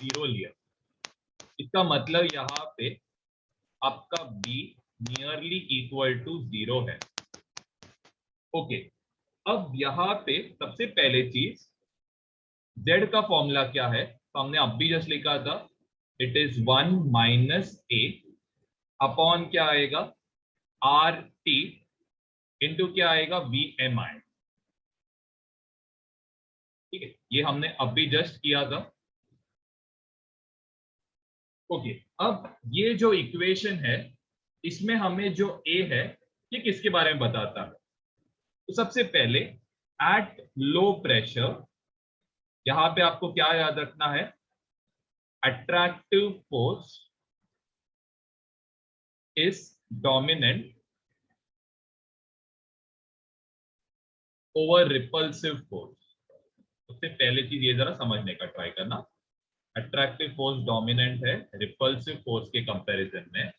0 लिया, इसका मतलब यहाँ पे आपका B नियरली इक्वल टू 0 है। ओके, अब यहाँ पे सबसे पहले चीज Z का फॉर्मूला क्या है, तो हमने अब भी जस्ट लिखा था, it is 1 minus A upon क्या आएगा आर टी इंटू क्या आएगा वी एम आई। ठीक है, ये हमने अब भी जस्ट किया था। ओके, अब ये जो इक्वेशन है इसमें हमें जो ए है ये किसके बारे में बताता है, तो सबसे पहले एट लो प्रेशर यहां पे आपको क्या याद रखना है, attractive force is dominant over repulsive force. सबसे पहले चीज ये जरा समझने का ट्राई करना, अट्रैक्टिव फोर्स डोमिनेंट है रिपल्सिव फोर्स के कंपैरिजन में।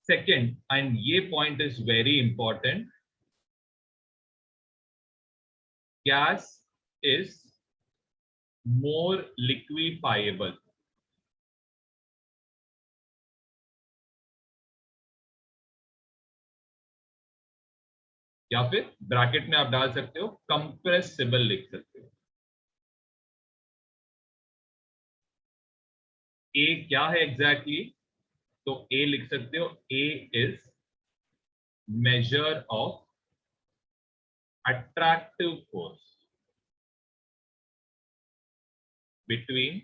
सेकंड, एंड ये point is very important, gas is more liquefiable. या फिर ब्रैकेट में आप डाल सकते हो कंप्रेसिबल लिख सकते हो। ए क्या है एग्जैक्टली तो ए लिख सकते हो, a is measure of attractive force between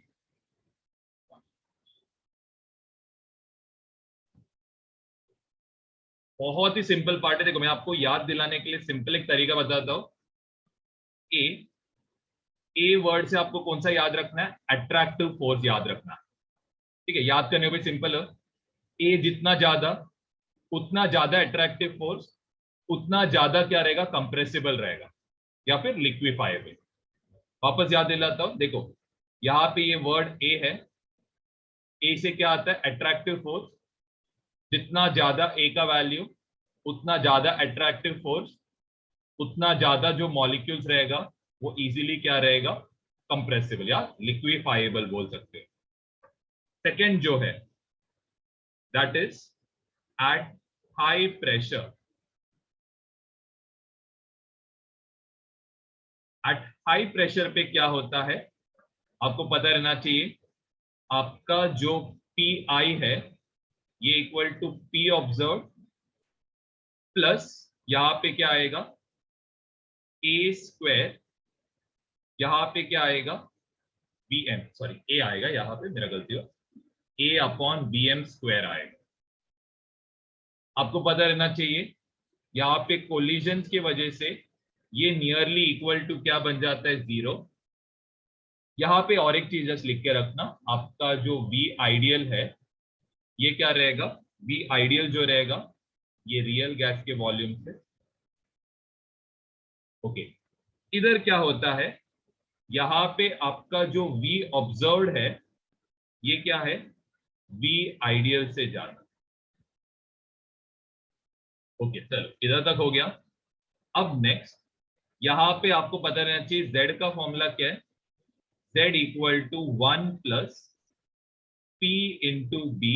बहुत ही सिंपल पार्ट है। देखो मैं आपको याद दिलाने के लिए सिंपल एक तरीका बताता हूं। ए ए वर्ड से आपको कौन सा याद रखना है, अट्रैक्टिव फोर्स याद रखना है। ठीक है, याद करने को भी सिंपल है, ए जितना ज्यादा उतना ज्यादा अट्रैक्टिव फोर्स, उतना ज्यादा क्या रहेगा, कंप्रेसिबल रहेगा या फिर लिक्विफाइबल। वापस याद दिलाता हूं, देखो यहां पे ये वर्ड ए है, ए से क्या आता है अट्रैक्टिव फोर्स, जितना ज्यादा ए का वैल्यू उतना ज्यादा अट्रैक्टिव फोर्स, उतना ज्यादा जो मॉलिक्यूल्स रहेगा वो इजीली क्या रहेगा, कंप्रेसिबल या लिक्विफाइबल बोल सकते हो। सेकेंड जो है that is at high pressure. At high pressure पे क्या होता है आपको पता रहना चाहिए, आपका जो पी आई है ये equal to P observe plus यहां पे क्या आएगा ए स्क्वायर, यहां पे क्या आएगा बी एम, सॉरी ए आएगा यहां पे, मेरा गलती हो, ए अपॉन बी एम स्क्वायर आएगा। आपको पता रहना चाहिए यहाँ पे कोलिजन की वजह से ये नियरली इक्वल टू क्या बन जाता है, 0। यहाँ पे और एक चीज जस्ट लिख के रखना, आपका जो V आइडियल है ये क्या रहेगा, V आइडियल जो रहेगा ये रियल गैस के वॉल्यूम से। ओके, इधर क्या होता है, यहाँ पे आपका जो V ऑब्जर्व्ड है ये क्या है, V आइडियल से ज्यादा। ओके चलो इधर तक हो गया। अब नेक्स्ट यहां पे आपको पता रहना चाहिए Z का फॉर्मूला क्या है, Z equal to 1 plus P into B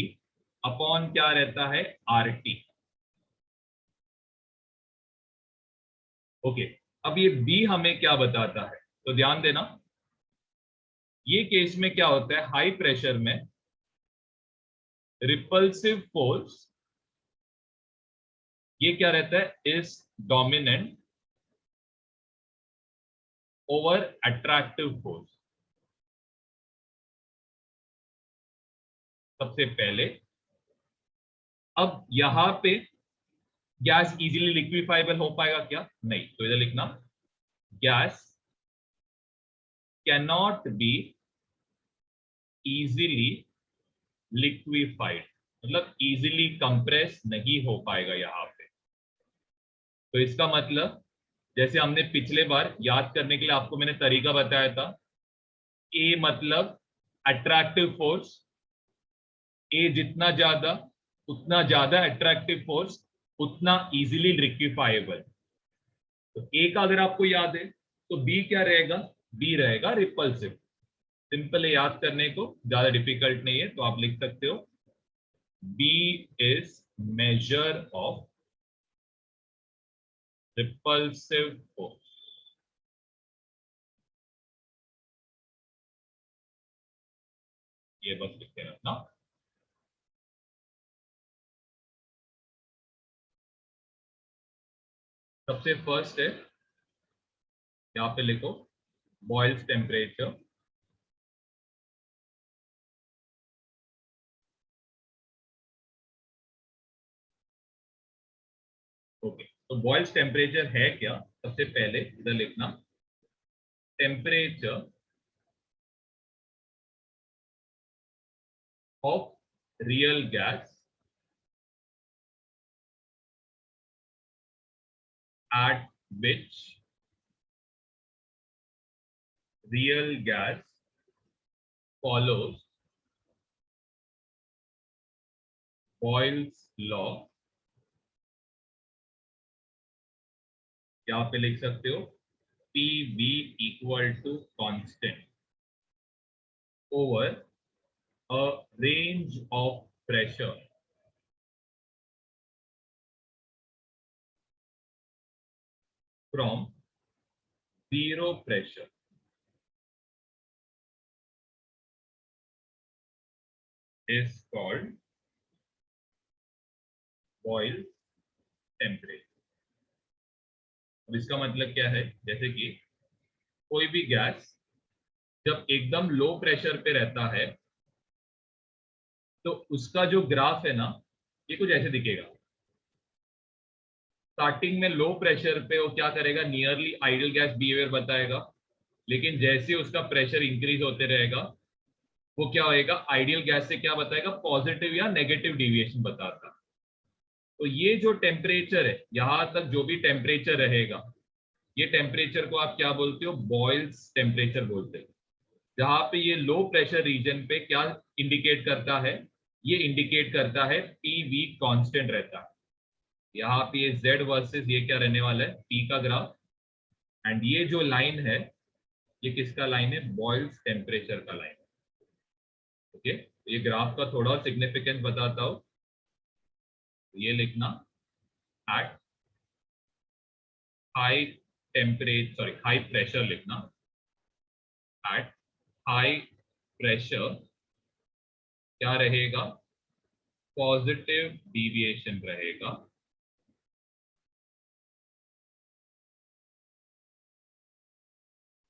upon क्या रहता है RT। ओके, अब ये B हमें क्या बताता है, तो ध्यान देना ये केस में क्या होता है, हाई प्रेशर में रिपल्सिव फोर्स ये क्या रहता है, is dominant over attractive force. सबसे पहले अब यहां पे गैस इजीली लिक्विफाइबल हो पाएगा क्या, नहीं, तो इधर लिखना gas cannot be easily liquefied, मतलब इजीली कंप्रेस नहीं हो पाएगा यहां पे। तो इसका मतलब जैसे हमने पिछले बार याद करने के लिए आपको मैंने तरीका बताया था, ए मतलब अट्रैक्टिव फोर्स, ए जितना ज्यादा उतना ज्यादा अट्रैक्टिव फोर्स, उतना इजीली लिक्विफाइबल। तो ए का अगर आपको याद है तो बी क्या रहेगा, बी रहेगा रिपल्सिव। सिंपल है याद करने को, ज्यादा डिफिकल्ट नहीं है, तो आप लिख सकते हो B is measure of repulsive force. ये बस लिख के रखना। सबसे फर्स्ट है, यहाँ पे लिखो बॉयल्स टेम्परेचर। ओके, तो बॉयल्स टेम्परेचर है क्या, सबसे पहले इधर लिखना temperature of real gas at which real gas follows Boyle's law। यहाँ पे लिख सकते हो PV equal to constant over a range of pressure from zero pressure is called Boyle's temperature। अब इसका मतलब क्या है, जैसे कि कोई भी गैस जब एकदम लो प्रेशर पे रहता है तो उसका जो ग्राफ है ना, ये कुछ ऐसे दिखेगा। स्टार्टिंग में लो प्रेशर पे वो क्या करेगा, नियरली आइडियल गैस बिहेवियर बताएगा, लेकिन जैसे उसका प्रेशर इंक्रीज होते रहेगा वो क्या होएगा, आइडियल गैस से क्या बताएगा, पॉजिटिव या नेगेटिव डिविएशन बताता। तो ये जो टेम्परेचर है, यहां तक जो भी टेम्परेचर रहेगा, ये टेम्परेचर को आप क्या बोलते हो, बॉयल्स टेम्परेचर बोलते हैं। जहां पे ये लो प्रेशर रीजन पे क्या इंडिकेट करता है, ये इंडिकेट करता है PV कांस्टेंट रहता है। यहाँ पे ये Z वर्सेस ये क्या रहने वाला है, P का ग्राफ। एंड ये जो लाइन है ये किसका लाइन है, बॉयल्स टेम्परेचर का लाइन। ओके, तो ये ग्राफ का थोड़ा और सिग्निफिकेंस बताता हूं। ये लिखना at high temperature, sorry high pressure लिखना, एट हाई प्रेशर क्या रहेगा, पॉजिटिव डिविएशन रहेगा।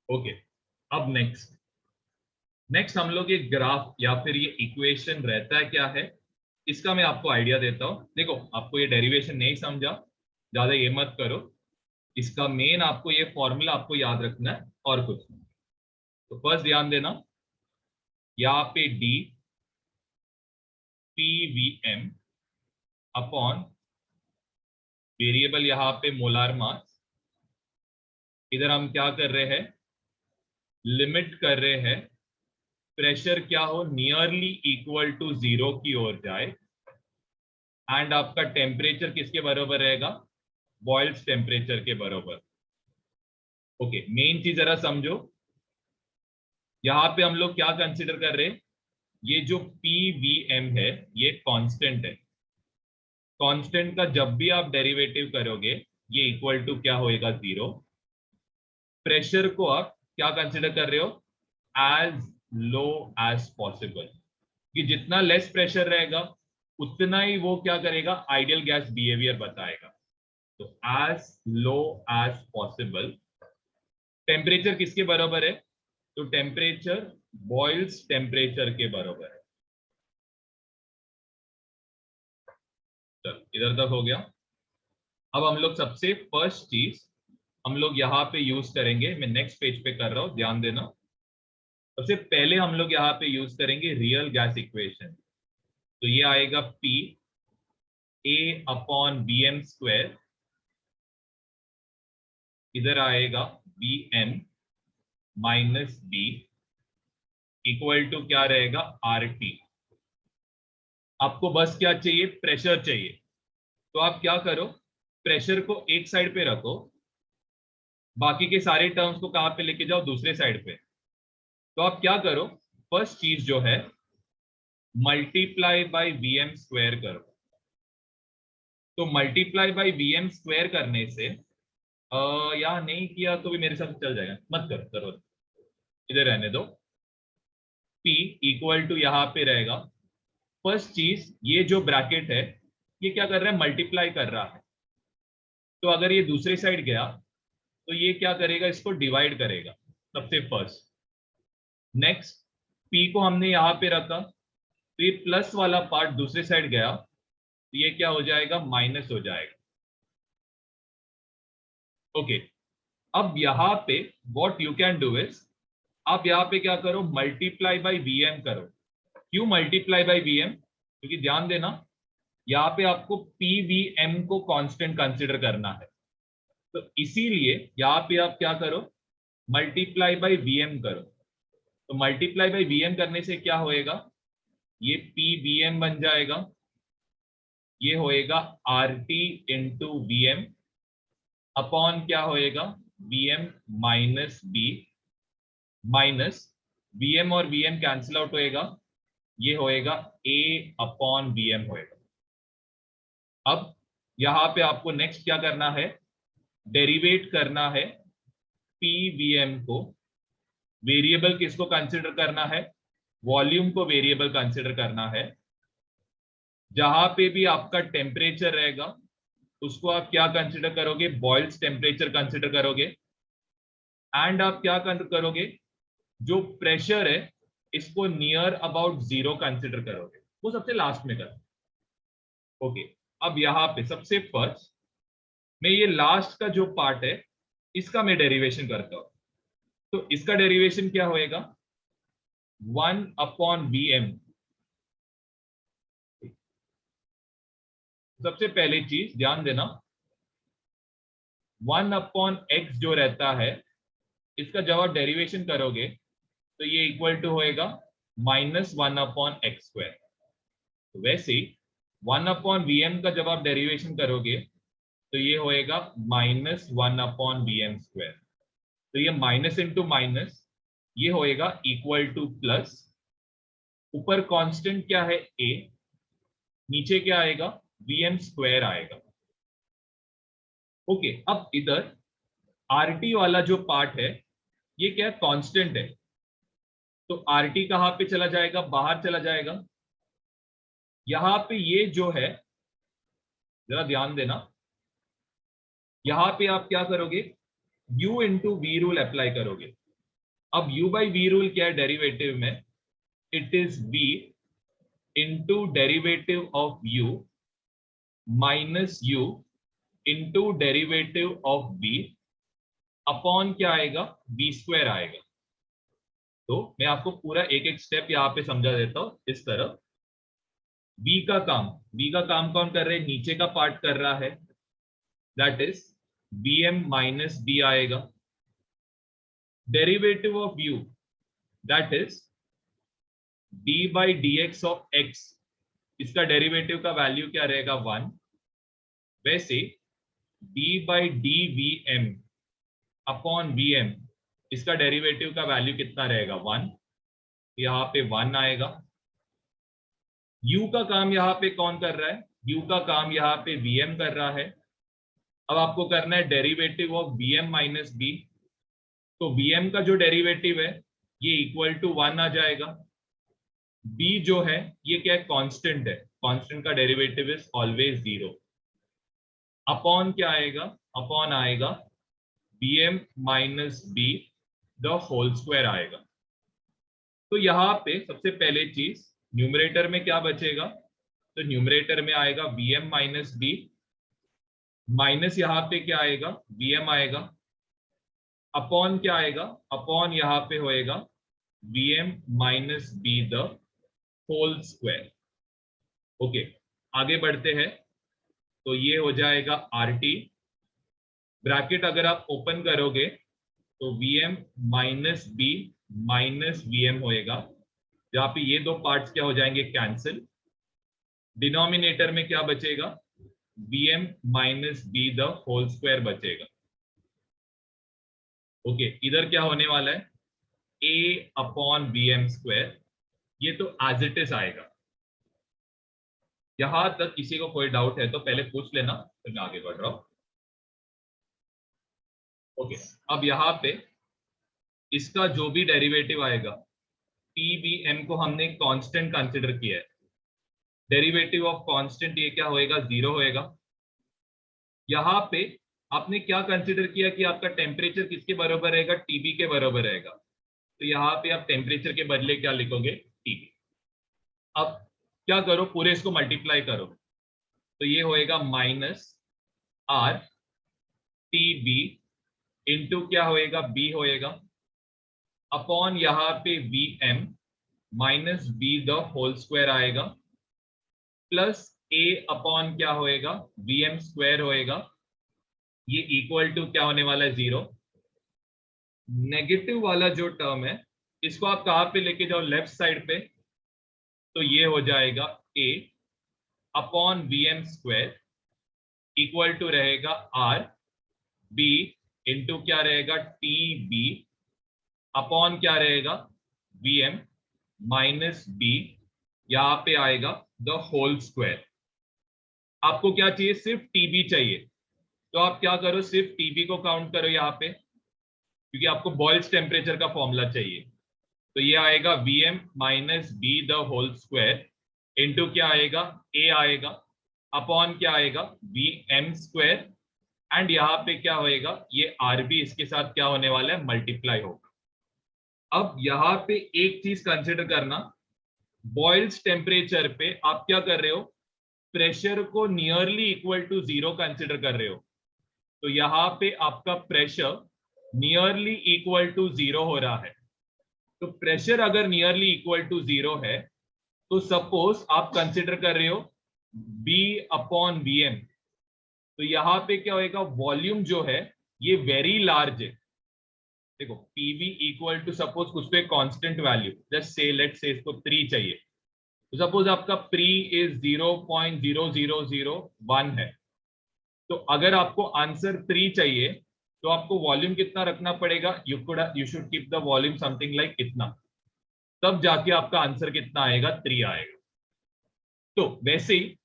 ओके, अब नेक्स्ट हम लोग ये ग्राफ या फिर ये इक्वेशन रहता है क्या है, इसका मैं आपको आइडिया देता हूं। देखो, आपको ये डेरिवेशन नहीं समझा, ज्यादा ये मत करो, इसका मेन आपको ये फॉर्मूला आपको याद रखना है और कुछ नहीं। तो फर्स्ट ध्यान देना, यहाँ पे D PVM अपॉन वेरिएबल यहाँ पे मोलार मास, इधर हम क्या कर रहे हैं, लिमिट कर रहे हैं प्रेशर क्या हो, नियरली इक्वल टू जीरो की ओर जाए, एंड आपका टेम्परेचर किसके बराबर रहेगा, बॉयल्स टेम्परेचर के बराबर। ओके, मेन चीज जरा समझो, यहां पे हम लोग क्या कंसीडर कर रहे हैं, ये जो PVM है ये कांस्टेंट है। कांस्टेंट का जब भी आप डेरिवेटिव करोगे ये इक्वल टू क्या होएगा, जीरो। प्रेशर को आप क्या कंसीडर कर रहे हो, एज लो एज पॉसिबल, कि जितना लेस प्रेशर रहेगा उतना ही वो क्या करेगा, आइडियल गैस बिहेवियर बताएगा। तो as low as possible. Temperature किसके बराबर है, तो टेम्परेचर बॉयल्स टेम्परेचर के बराबर है। चलो इधर तक हो गया। अब हम लोग सबसे फर्स्ट चीज हम लोग यहाँ पे यूज करेंगे, मैं नेक्स्ट पेज पे कर रहा हूं, ध्यान देना। सबसे पहले हम लोग यहाँ पे यूज करेंगे रियल गैस इक्वेशन। तो ये आएगा P A upon BM square, इधर आएगा BN minus B equal to क्या रहेगा, RT। आपको बस क्या चाहिए, प्रेशर चाहिए। तो आप क्या करो, प्रेशर को एक साइड पे रखो, बाकी के सारे टर्म्स को कहां पे लेके जाओ, दूसरे साइड पे। तो आप क्या करो, फर्स्ट चीज जो है मल्टीप्लाई बाय वीएम स्क्वायर करो। तो मल्टीप्लाई बाय वीएम स्क्वायर करने से यहाँ नहीं किया तो भी मेरे साथ चल जाएगा, मत करो जरूरत, इधर रहने दो। P इक्वल टू यहाँ पे रहेगा, फर्स्ट चीज ये जो ब्रैकेट है ये क्या कर रहा है, मल्टीप्लाई कर रहा है। तो अगर ये दूसरी साइड गया तो ये क्या करेगा, इसको डिवाइड करेगा सबसे फर्स्ट। नेक्स्ट P को हमने यहाँ पे रखा, तो ये प्लस वाला पार्ट दूसरी साइड गया तो ये क्या हो जाएगा, माइनस हो जाएगा। ओके, अब यहाँ पे what you can do is, आप यहाँ पे क्या करो, मल्टीप्लाई बाय वीएम करो। क्यों मल्टीप्लाई बाय वीएम, क्योंकि ध्यान देना यहाँ पे आपको पीवीएम को कांस्टेंट कंसीडर करना है, तो इसीलिए यहाँ पे आप क्या करो, मल्टीप्लाई बाय वीएम करो। तो मल्टीप्लाई बाय वीएम करने से क्या होएगा, ये पीवीएम बन जाएगा, ये होएगा आरटी इंटू वीएम अपॉन क्या होएगा, VM minus B, minus VM और वीएम कैंसिल आउट होएगा, ये होएगा ए अपॉन वीएम होएगा। अब यहां पे आपको नेक्स्ट क्या करना है, डेरिवेट करना है पीवीएम को। वेरिएबल किसको कंसिडर करना है, वॉल्यूम को वेरिएबल कंसिडर करना है। जहां पे भी आपका टेम्परेचर रहेगा उसको आप क्या कंसिडर करोगे, बॉइल्स टेम्परेचर कंसिडर करोगे। एंड आप क्या करोगे, जो प्रेशर है इसको नियर अबाउट जीरो कंसिडर करोगे, वो सबसे लास्ट में करो। ओके, अब यहां पे सबसे फर्स्ट मैं ये लास्ट का जो पार्ट है इसका मैं डेरिवेशन करता हूं। तो इसका डेरिवेशन क्या होएगा, 1 अपॉन वीएम। सबसे पहली चीज ध्यान देना, 1 अपॉन एक्स जो रहता है इसका जब आप डेरिवेशन करोगे तो ये इक्वल टू होएगा माइनस 1 अपॉन एक्स स्क्वायर। वैसे 1 अपॉन वीएम का जब आप डेरिवेशन करोगे तो ये होएगा माइनस 1 अपॉन वीएम स्क्वायर। तो ये माइनस इंटू माइनस ये होएगा इक्वल टू प्लस, ऊपर कांस्टेंट क्या है ए, नीचे क्या आएगा, वीएम स्क्वायर आएगा। ओके, अब इधर आरटी वाला जो पार्ट है ये क्या कांस्टेंट है, तो आरटी कहां पे चला जाएगा, बाहर चला जाएगा। यहां पे ये जो है जरा ध्यान देना, यहां पे आप क्या करोगे, u into V rule apply करोगे। अब u बाई वी रूल क्या है डेरिवेटिव में, it is v into derivative of u minus u into derivative of v upon क्या आएगा, v स्क्वायर आएगा। तो मैं आपको पूरा एक एक स्टेप यहाँ पे समझा देता हूं इस तरह। v का काम कौन कर रहे हैं, नीचे का पार्ट कर रहा है, that is bm minus b आएगा। Derivative of u that is d by dx of x, इसका डेरिवेटिव का वैल्यू क्या रहेगा, 1। वैसे d by dvm upon vm, इसका डेरिवेटिव का वैल्यू कितना रहेगा, 1। यहाँ पे 1 आएगा। u का काम यहाँ पे कौन कर रहा है, u का काम यहाँ पे vm कर रहा है। अब आपको करना है derivative of vm minus b, तो vm का जो डेरिवेटिव है ये इक्वल टू 1 आ जाएगा। b जो है ये क्या है, कांस्टेंट है, कांस्टेंट का डेरिवेटिव इज ऑलवेज 0। अपॉन क्या आएगा, अपॉन आएगा bm minus b the whole square आएगा। तो यहाँ पे सबसे पहले चीज न्यूमरेटर में क्या बचेगा, तो न्यूमरेटर में आएगा bm माइनस b, माइनस यहाँ पे क्या आएगा, bm आएगा, अपॉन क्या आएगा, अपॉन यहाँ पे होएगा bm minus b the whole square. Okay, आगे बढ़ते हैं। तो ये हो जाएगा RT, ब्रैकेट अगर आप ओपन करोगे तो bm minus b minus vm होएगा, जहां पे ये दो पार्ट्स क्या हो जाएंगे, कैंसिल। डिनोमिनेटर में क्या बचेगा, bm minus b the whole square बचेगा। ओके, इधर क्या होने वाला है, A upon B M square, ये तो एज इट इज आएगा। यहां तक किसी को कोई डाउट है तो पहले पूछ लेना, फिर मैं आगे बढ़ रहा हूं। ओके, अब यहाँ पे इसका जो भी डेरिवेटिव आएगा, पी बी एम को हमने कांस्टेंट कंसिडर किया है। डेरिवेटिव ऑफ कांस्टेंट ये क्या होएगा, 0 होएगा। यहाँ पे आपने क्या कंसिडर किया कि आपका टेम्परेचर किसके बराबर रहेगा, टीबी के बराबर रहेगा। तो यहाँ पे आप टेम्परेचर के बदले क्या लिखोगे, टीबी। अब क्या करो, पूरे इसको मल्टीप्लाई करो, तो ये होएगा minus R T B into क्या होएगा, बी होएगा, अपॉन यहाँ पे V M minus B the whole square आएगा, प्लस ए अपॉन क्या होएगा, वी एम स्क्वायर होएगा। ये इक्वल टू क्या होने वाला है, 0। नेगेटिव वाला जो टर्म है इसको आप कहां पे लेके जाओ, लेफ्ट साइड पे, तो ये हो जाएगा a upon V m square equal to रहेगा आर बी इंटू क्या रहेगा, टी बी अपॉन क्या रहेगा, वी एम माइनस बी, यहां पे आएगा द होल स्क्वायर। आपको क्या चाहिए, सिर्फ टीबी चाहिए, तो आप क्या करो, सिर्फ टीबी को काउंट करो यहाँ पे, क्योंकि आपको बॉयल्स टेम्परेचर का फॉर्मूला चाहिए। तो ये आएगा V M minus B the whole square into क्या आएगा, ए आएगा, अपॉन क्या आएगा, वी एम स्क्वायर, एंड यहाँ पे क्या होएगा, ये आरबी इसके साथ क्या होने वाला है, मल्टीप्लाई होगा। अब यहाँ पे एक चीज कंसिडर करना, बॉयल्स टेम्परेचर पे आप क्या कर रहे हो, प्रेशर को नियरली इक्वल टू 0 कंसिडर कर रहे हो। तो यहाँ पे आपका प्रेशर नियरली इक्वल टू 0 हो रहा है। तो प्रेशर अगर नियरली इक्वल टू 0 है, तो सपोज आप कंसिडर कर रहे हो बी अपॉन वी एम, तो यहां पे क्या होएगा, वॉल्यूम जो है ये वेरी लार्ज है। देखो पीवी इक्वल टू सपोज कुछ पे constant value, just say let's say इसको 3 चाहिए, तो सपोज आपका प्री इज 0.0001 है। तो अगर आपको आंसर 3 चाहिए तो आपको वॉल्यूम कितना रखना पड़ेगा, you should keep the volume something like इतना, तब जाके आपका आंसर कितना आएगा, 3 आएगा। तो वैसे ही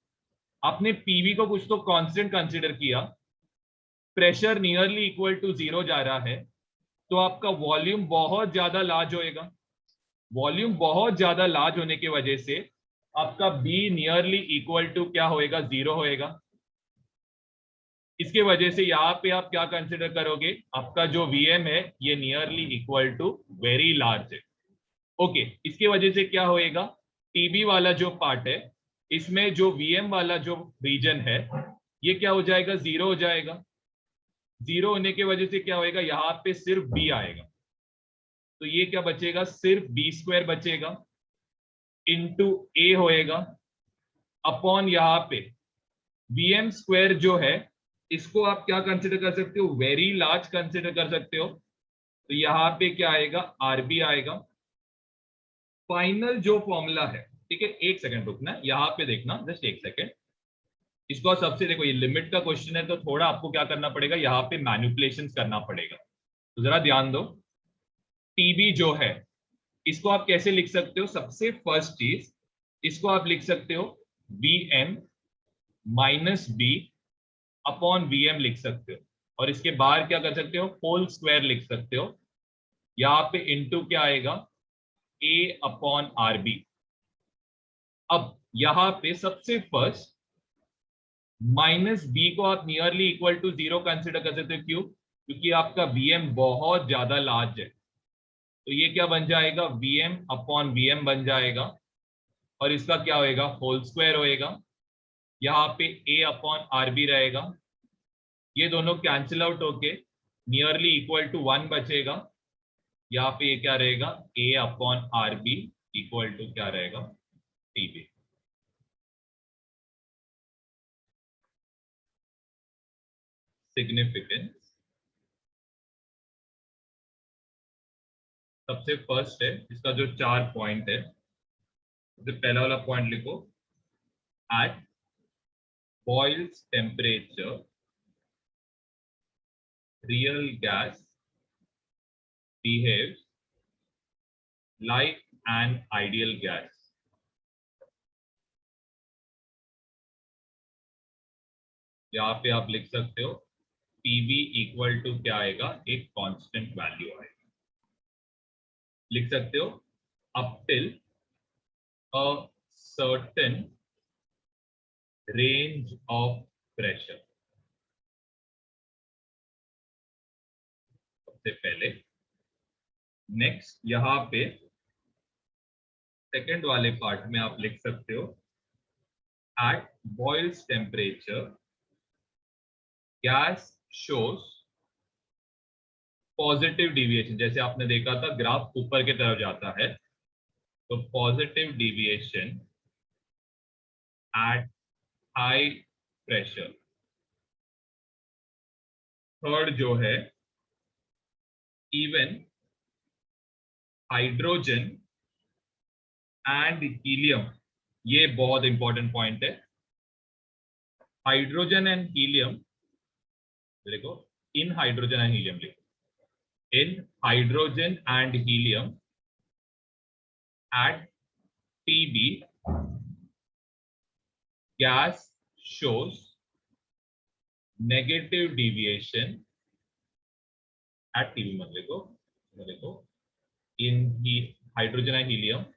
आपने पीवी को कुछ तो कांस्टेंट कंसीडर किया, प्रेशर नियरली इक्वल टू 0 जा रहा है, तो आपका वॉल्यूम बहुत ज्यादा लार्ज होएगा। वॉल्यूम बहुत ज्यादा लार्ज होने की वजह से आपका बी नियरली इक्वल टू क्या होएगा, 0 होएगा। इसके वजह से यहाँ पे आप क्या कंसिडर करोगे, आपका जो वीएम है ये nearly equal to very large है। ओके, इसके वजह से क्या होएगा, टीबी वाला जो पार्ट है इसमें जो वीएम वाला जो रीजन है ये क्या हो जाएगा, 0 हो जाएगा। 0 होने की वजह से क्या होएगा, यहाँ पे सिर्फ बी आएगा, तो ये क्या बचेगा, सिर्फ बी स्क्वायर बचेगा इंटू ए होएगा, अपॉन यहाँ पे वीएम स्क्वायर जो है इसको आप क्या कंसिडर कर सकते हो, वेरी लार्ज कंसिडर कर सकते हो। तो यहाँ पे क्या आएगा, आरबी आएगा। फाइनल जो फॉर्मूला है, ठीक है, एक सेकंड रुकना, यहाँ पे देखना, जस्ट एक सेकंड। इसको सबसे देखो, ये लिमिट का क्वेश्चन है तो थोड़ा आपको क्या करना पड़ेगा, यहाँ पे मैनिपुलेशन करना पड़ेगा, तो जरा ध्यान दो। टीबी जो है इसको आप कैसे लिख सकते हो, सबसे फर्स्ट चीज इसको आप लिख सकते हो V M minus B upon V M लिख सकते हो, और इसके बाहर क्या कर सकते हो, होल स्क्वायर लिख सकते हो। यहाँ पे इंटू क्या आएगा, ए अपॉन आर बी। अब यहां पे सबसे फर्स्ट माइनस बी को आप नियरली इक्वल टू 0 कंसिडर कर सकते हो, क्यों, क्योंकि आपका वीएम बहुत ज्यादा लार्ज है। तो ये क्या बन जाएगा, वीएम अपॉन वीएम बन जाएगा, और इसका क्या होएगा, होल स्क्वायर होएगा। यहाँ पे ए अपॉन आर बी रहेगा, ये दोनों कैंसिल आउट होके नियरली इक्वल टू 1 बचेगा। यहाँ पे ये क्या रहेगा, a upon R b equal to क्या रहेगा, टी बी। सिग्निफिकेंस सबसे फर्स्ट है, इसका जो 4 पॉइंट है, सबसे पहला वाला पॉइंट लिखो, at Boyle's temperature real gas behaves like an ideal gas. यहाँ पे आप लिख सकते हो PV इक्वल टू क्या आएगा, एक कांस्टेंट वैल्यू आएगा, लिख सकते हो up till a certain range of pressure. सबसे पहले नेक्स्ट यहाँ पे सेकेंड वाले पार्ट में आप लिख सकते हो at Boyle's temperature gas shows positive deviation. जैसे आपने देखा था ग्राफ ऊपर की तरफ जाता है, तो positive deviation at high pressure. Third जो है इवन हाइड्रोजन एंड हीलियम. ये बहुत इंपॉर्टेंट पॉइंट है. हाइड्रोजन एंड हीलियम देखो, इन हाइड्रोजन एंड हीलियम लिखो, in hydrogen and helium at TB gas shows negative deviation at TB मत लिखो in hydrogen and helium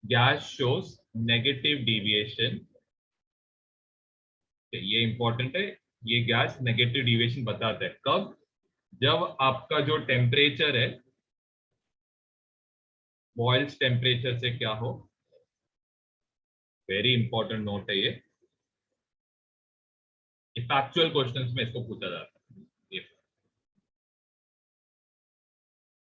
gas shows negative deviation. ये important है, ये गैस नेगेटिव डिविएशन बताता है कब, जब आपका जो टेम्परेचर है बॉयल्स टेम्परेचर से क्या हो. वेरी इंपॉर्टेंट नोट है ये, फैक्चुअल क्वेश्चंस में इसको पूछा जाता है.